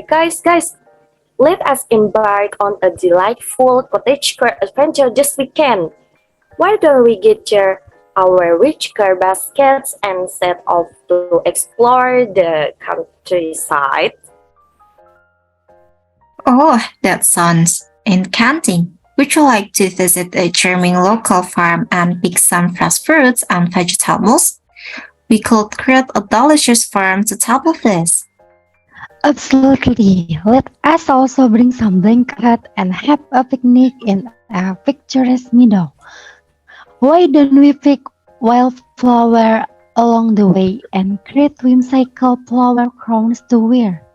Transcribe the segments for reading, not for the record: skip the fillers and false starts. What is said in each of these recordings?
Guys, let us embark on a delightful cottagecore adventure this weekend. Why don't we gather our rich car baskets and set off to explore the countryside? Oh, that sounds enchanting. Would you like to visit a charming local farm and pick some fresh fruits and vegetables? We could create a delicious farm to table feast. Absolutely. Let us also bring some blanket and have a picnic in a picturesque meadow. Why don't we pick wildflower along the way and create whimsical flower crowns to wear?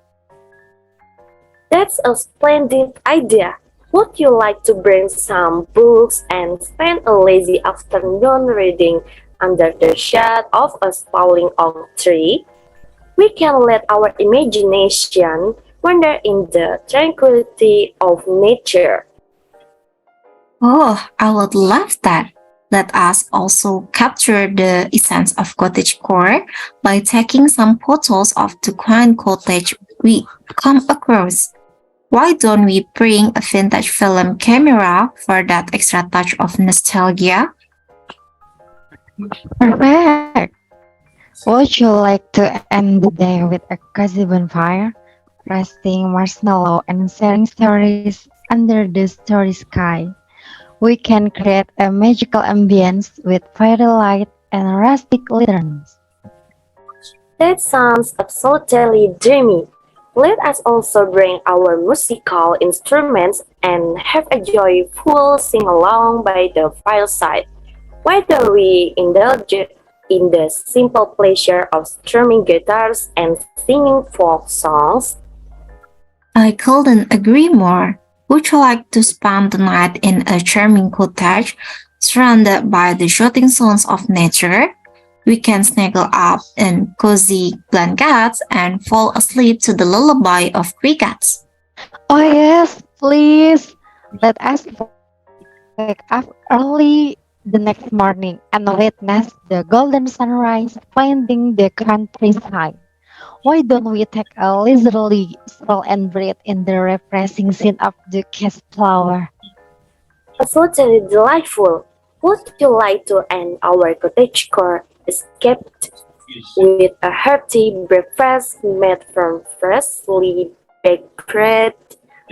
That's a splendid idea. Would you like to bring some books and spend a lazy afternoon reading under the shade of a sprawling oak tree? We can let our imagination wander in the tranquility of nature. Oh, I would love that. Let us also capture the essence of cottagecore by taking some photos of the quaint cottage we come across. Why don't we bring a vintage film camera for that extra touch of nostalgia? Perfect. Would you like to end the day with a cozy bonfire, roasting marshmallow and sharing stories under the starry sky? We can create a magical ambience with fairy light and rustic lanterns. That sounds absolutely dreamy. Let us also bring our musical instruments and have a joyful sing-along by the fireside. Why don't we indulge in the simple pleasure of strumming guitars and singing folk songs? I couldn't agree more. Would you like to spend the night in a charming cottage surrounded by the shooting sounds of nature? We can snuggle up in cozy blankets and fall asleep to the lullaby of crickets. Oh yes, please. Let us wake up early the next morning and witness the golden sunrise finding the countryside. Why don't we take a leisurely stroll and breathe in the refreshing scent of the flower? Absolutely delightful. Would you like to end our cottagecore escape with a hearty breakfast made from freshly baked bread,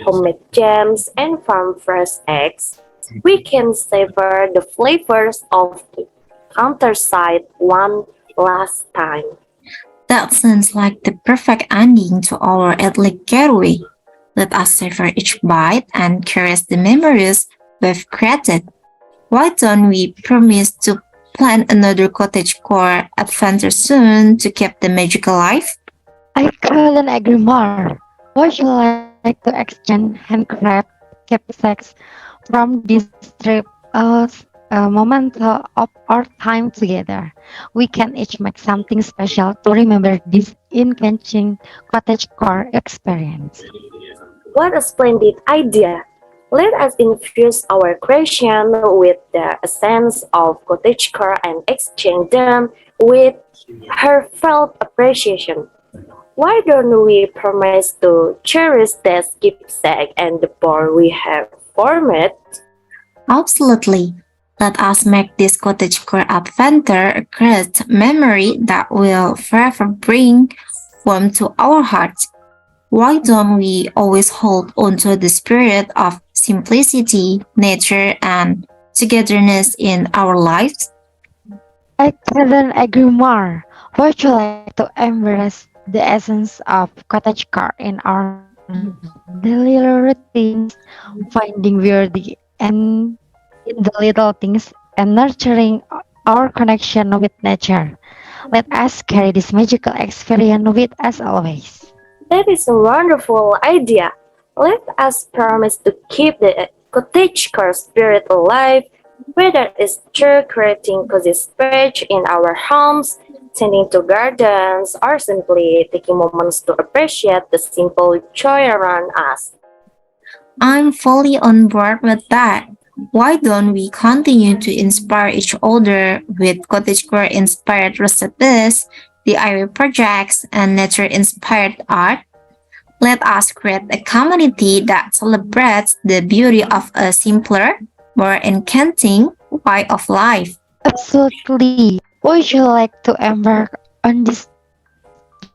homemade jams, and farm-fresh eggs? We can savor the flavors of the countryside one last time. That sounds like the perfect ending to our idyllic getaway. Let us savor each bite and cherish the memories we've created. Why don't we promise to plan another cottagecore adventure soon to keep the magic alive? I couldn't agree more. Would you like to exchange handcraft keepsakes from this trip as a moment of our time together? We can each make something special to remember this enchanting cottagecore experience. What a splendid idea! Let us infuse our creation with the essence of cottagecore and exchange them with heartfelt appreciation. Why don't we promise to cherish that keepsake and the bond we have formed? Absolutely. Let us make this cottagecore adventure a great memory that will forever bring warmth to our hearts. Why don't we always hold on to the spirit of simplicity, nature, and togetherness in our lives? I couldn't agree more. Would you like to embrace the essence of cottagecore in our daily routines, finding beauty and in the little things and nurturing our connection with nature? Let us carry this magical experience with us always. That is a wonderful idea. Let us promise to keep the cottagecore spirit alive, whether it's through creating cozy space in our homes, tending to gardens, or simply taking moments to appreciate the simple joy around us. I'm fully on board with that. Why don't we continue to inspire each other with cottagecore inspired recipes, DIY projects, and nature inspired art? Let us create a community that celebrates the beauty of a simpler, more enchanting way of life. Absolutely. Would you like to embark on this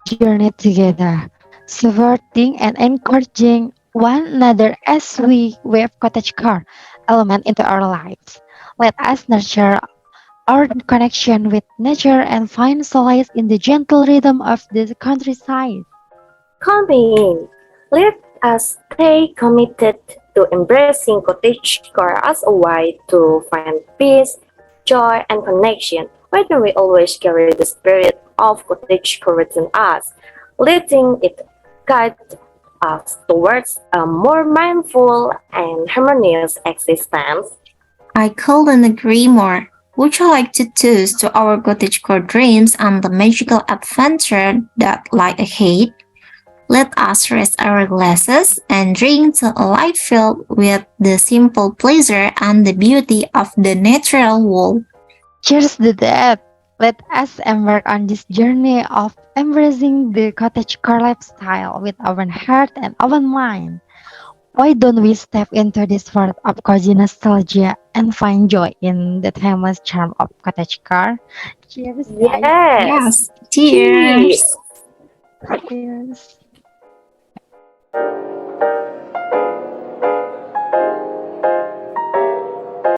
journey together, supporting and encouraging one another as we weave cottagecore element into our lives? Let us nurture our connection with nature and find solace in the gentle rhythm of the countryside. Coming in, let us stay committed to embracing cottagecore as a way to find peace, joy, and connection. Why do we always carry the spirit of cottagecore within us, letting it guide us towards a more mindful and harmonious existence? I couldn't agree more. Would you like to toast to our cottagecore dreams and the magical adventure that lie ahead? Let us raise our glasses and drink to a life filled with the simple pleasure and the beauty of the natural world. Cheers to that! Let us embark on this journey of embracing the cottagecore lifestyle with open heart and open mind. Why don't we step into this world of cozy nostalgia and find joy in the timeless charm of cottagecore? Cheers, guys! Yes, Yes, cheers! cheers! Cheers!